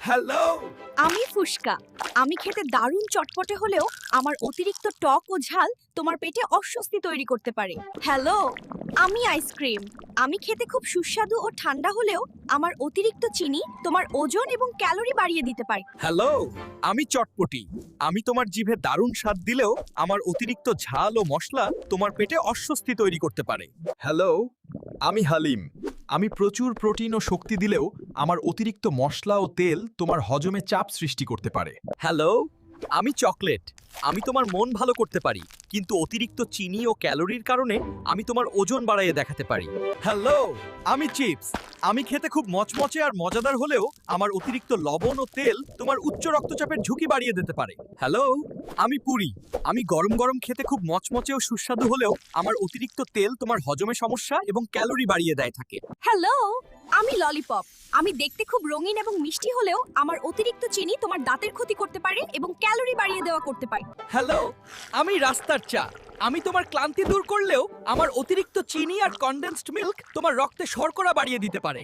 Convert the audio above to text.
Hello. আমি ফুসকা। আমি খেতে দারুণ চটপটে হলেও আমার অতিরিক্ত টক ও ঝাল তোমার পেটে অস্বস্তি তৈরি করতে পারে। হ্যালো, আমি আইসক্রিম। আমি খেতে খুব সুস্বাদু ও ঠান্ডা হলেও আমার অতিরিক্ত চিনি তোমার ওজন এবং ক্যালোরি বাড়িয়ে দিতে পারে। হ্যালো, আমি চটপটি। আমি তোমার জিভে দারুণ স্বাদ দিলেও আমার অতিরিক্ত ঝাল ও মশলা তোমার পেটে অস্বস্তি তৈরি করতে পারে। হ্যালো, আমি হালিম। আমি প্রচুর প্রোটিন ও শক্তি দিলেও আমার অতিরিক্ত মশলা ও তেল তোমার হজমে চাপ সৃষ্টি করতে পারে। হ্যালো, আমি চকলেট। আমি তোমার মন ভালো করতে পারি, কিন্তু অতিরিক্ত চিনি ও ক্যালোরির কারণে আমি তোমার ওজন বাড়াইয়ে দেখাতে পারি। হ্যালো, আমি চিপস। আমি খেতে খুব মচমচে আর মজাদার হলেও আমার অতিরিক্ত লবণ ও তেল তোমার উচ্চ রক্তচাপের ঝুঁকি বাড়িয়ে দিতে পারে। হ্যালো, আমি পুরি। আমি গরম গরম খেতে খুব মচমচে ও সুস্বাদু হলেও আমার অতিরিক্ত তেল তোমার হজমে সমস্যা এবং ক্যালোরি বাড়িয়ে দেয় থাকে। হ্যালো, আমি ললিপপ। আমি দেখতে খুব রঙিন এবং মিষ্টি হলেও আমার অতিরিক্ত চিনি তোমার দাঁতের ক্ষতি করতে পারে এবং ক্যালোরি বাড়িয়ে দেওয়া করতে পারে। হ্যালো, আমি রাস্তার চা। আমি তোমার ক্লান্তি দূর করলেও আমার অতিরিক্ত চিনি আর কনডেন্সড মিল্ক তোমার রক্তে শর্করা বাড়িয়ে দিতে পারে।